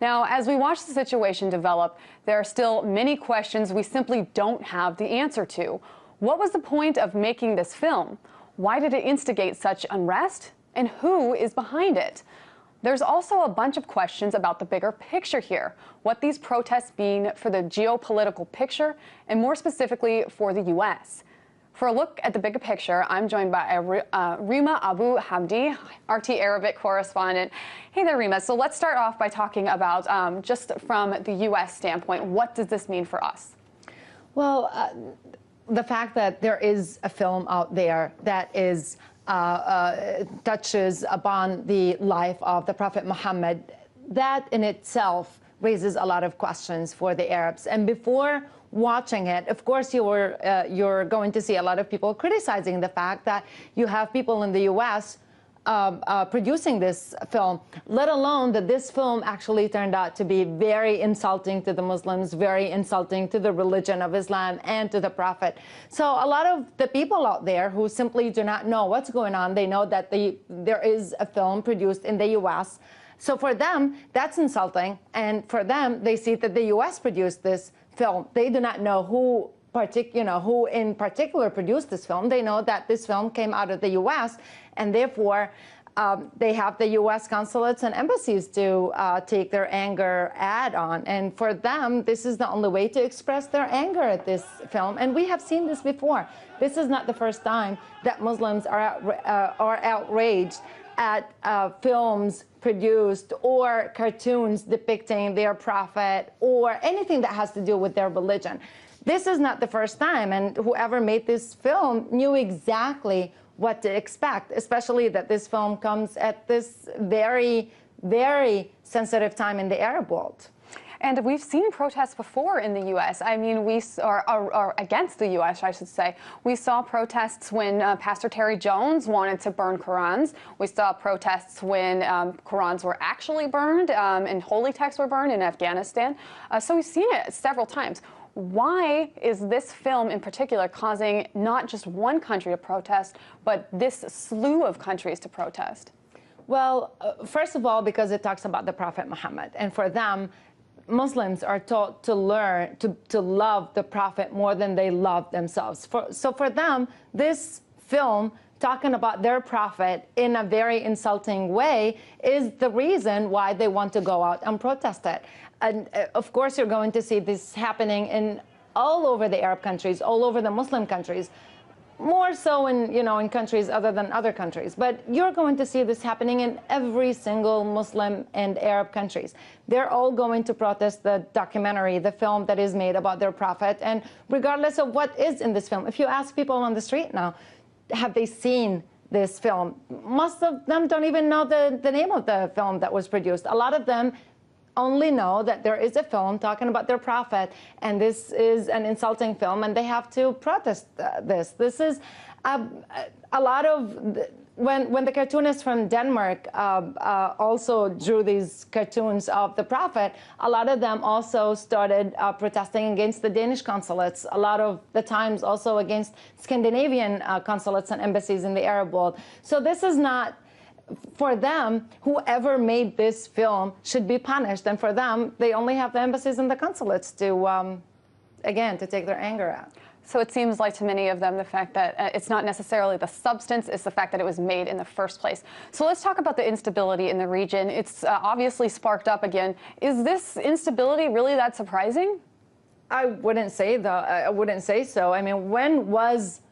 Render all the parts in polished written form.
Now, as we watch the situation develop, there are still many questions we simply don't have the answer to. What was the point of making this film? Why did it instigate such unrest? And who is behind it? There's also a bunch of questions about the bigger picture here, what these protests mean for the geopolitical picture, and more specifically for the U.S. For a look at the bigger picture, I'm joined by Rima Abu Hamdi, RT Arabic correspondent. Hey there, Rima. So let's start off by talking about, just from the U.S. standpoint, what does this mean for us? Well, the fact that there is a film out there that is touches upon the life of the Prophet Muhammad, that in itself raises a lot of questions for the Arabs. And before watching it, of course, you're going to see a lot of people criticizing the fact that you have people in the U.S. Producing this film, let alone that this film actually turned out to be very insulting to the Muslims, very insulting to the religion of Islam and to the Prophet. So a lot of the people out there who simply do not know what's going on, they know that there is a film produced in the U.S., so for them, that's insulting. And for them, they see that the U.S. produced this film. They do not know who in particular produced this film. They know that this film came out of the U.S., and therefore they have the U.S. consulates and embassies to take their anger out on. And for them, this is the only way to express their anger at this film. And we have seen this before. This is not the first time that Muslims are outraged at films produced or cartoons depicting their prophet or anything that has to do with their religion. This is not the first time, and whoever made this film knew exactly what to expect, especially that this film comes at this very, very sensitive time in the Arab world. And we've seen protests before in the U.S. I mean, or against the U.S., I should say. We saw protests when Pastor Terry Jones wanted to burn Qurans. We saw protests when Qurans were actually burned and holy texts were burned in Afghanistan. So we've seen it several times. Why is this film in particular causing not just one country to protest, but this slew of countries to protest? Well, first of all, because it talks about the Prophet Muhammad. And for them, Muslims are taught to learn to love the Prophet more than they love themselves. So for them, this film talking about their Prophet in a very insulting way is the reason why they want to go out and protest it. And of course, you're going to see this happening in all over the Arab countries, all over the Muslim countries. More so in countries other than other countries. But you're going to see this happening in every single Muslim and Arab countries. They're all going to protest the documentary, the film that is made about their prophet. And regardless of what is in this film, if you ask people on the street now, have they seen this film? Most of them don't even know the name of the film that was produced. A lot of them only know that there is a film talking about their prophet, and this is an insulting film, and they have to protest this. This is a lot of when the cartoonists from Denmark also drew these cartoons of the prophet. A lot of them also started protesting against the Danish consulates. A lot of the times also against Scandinavian consulates and embassies in the Arab world. So this is not. For them, whoever made this film should be punished. And for them, they only have the embassies and the consulates to, again, to take their anger out. So it seems like to many of them the fact that it's not necessarily the substance, it's the fact that it was made in the first place. So let's talk about the instability in the region. It's obviously sparked up again. Is this instability really that surprising? I wouldn't say so. I mean, when was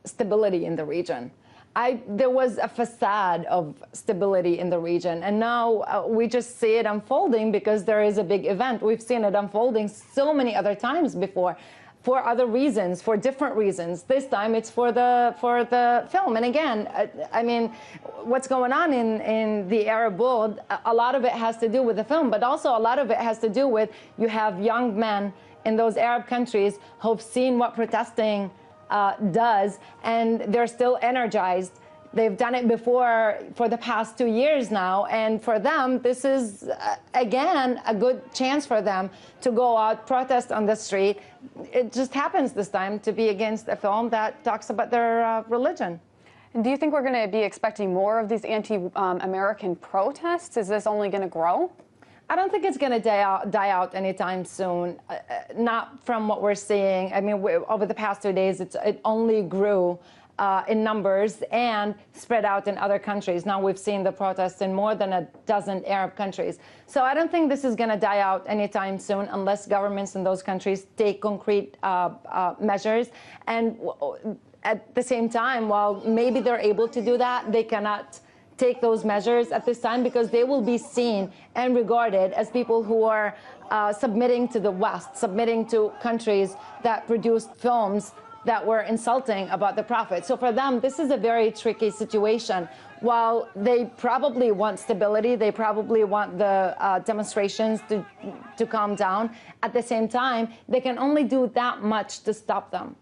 stability in the region? There was a facade of stability in the region, and now we just see it unfolding because there is a big event. We've seen it unfolding so many other times before, for other reasons, for different reasons. This time it's for the film. And again, I mean, what's going on in the Arab world, a lot of it has to do with the film, but also a lot of it has to do with you have young men in those Arab countries who've seen what protesting does, and they're still energized. They've done it before for the past 2 years now, and for them, this is, again, a good chance for them to go out, protest on the street. It just happens this time to be against a film that talks about their religion. And do you think we're going to be expecting more of these anti-American protests? Is this only going to grow? I don't think it's going to die out anytime soon. Not from what we're seeing. I mean, over the past 2 days, it only grew in numbers and spread out in other countries. Now we've seen the protests in more than a dozen Arab countries. So I don't think this is going to die out anytime soon unless governments in those countries take concrete measures. And at the same time, while maybe they're able to do that, they cannot take those measures at this time because they will be seen and regarded as people who are submitting to the West, submitting to countries that produce films that were insulting about the Prophet. So for them, this is a very tricky situation. While they probably want stability, they probably want the demonstrations to calm down, at the same time, they can only do that much to stop them.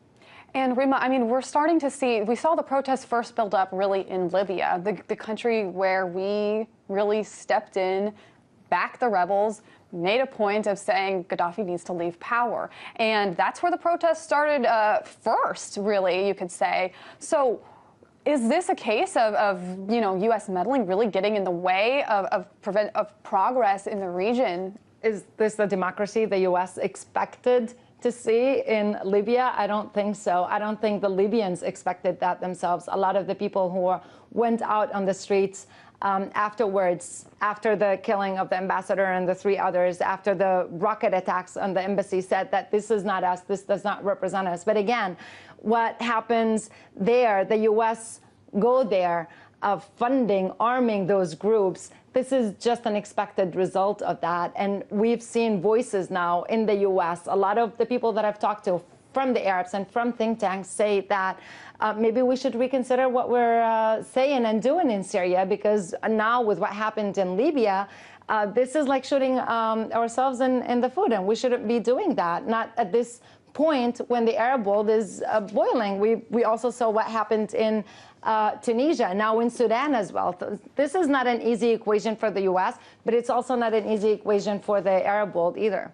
And Rima, I mean, we're starting to see, we saw the protests first build up really in Libya, the country where we really stepped in, backed the rebels, made a point of saying Gaddafi needs to leave power. And that's where the protests started first, really, you could say. So is this a case of U.S. meddling really getting in the way of progress in the region? Is this the democracy the U.S. expected to see in Libya? I don't think so. I don't think the Libyans expected that themselves. A lot of the people who went out on the streets afterwards, after the killing of the ambassador and the 3 others, after the rocket attacks on the embassy, said that this is not us, this does not represent us. But again, what happens there, the U.S. go there of funding, arming those groups, this is just an expected result of that. And we've seen voices now in the U.S. A lot of the people that I've talked to from the Arabs and from think tanks say that maybe we should reconsider what we're saying and doing in Syria, because now with what happened in Libya, this is like shooting ourselves in the foot, and we shouldn't be doing that, not at this point when the Arab world is boiling. We also saw what happened in Tunisia, now in Sudan as well. This is not an easy equation for the U.S., but it's also not an easy equation for the Arab world either.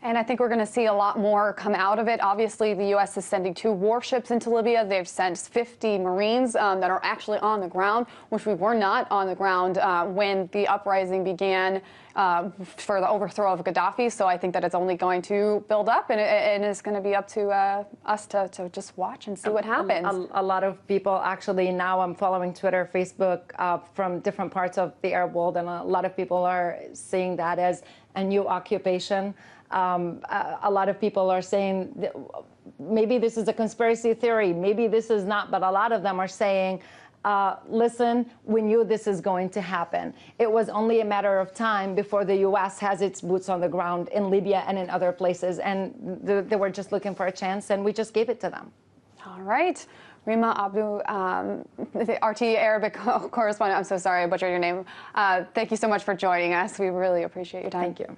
And I think we're going to see a lot more come out of it. Obviously, the U.S. is sending 2 warships into Libya. They've sent 50 Marines that are actually on the ground, which we were not on the ground when the uprising began for the overthrow of Gaddafi. So I think that it's only going to build up, and it's going to be up to us to just watch and see what happens. A lot of people actually, now I'm following Twitter, Facebook from different parts of the Arab world, and a lot of people are seeing that as a new occupation. A lot of people are saying that maybe this is a conspiracy theory, maybe this is not, but a lot of them are saying, listen, we knew this is going to happen. It was only a matter of time before the U.S. has its boots on the ground in Libya and in other places, and they were just looking for a chance, and we just gave it to them. All right. Rima Abdu, the RT Arabic correspondent, I'm so sorry I butchered your name. Thank you so much for joining us. We really appreciate your time. Thank you.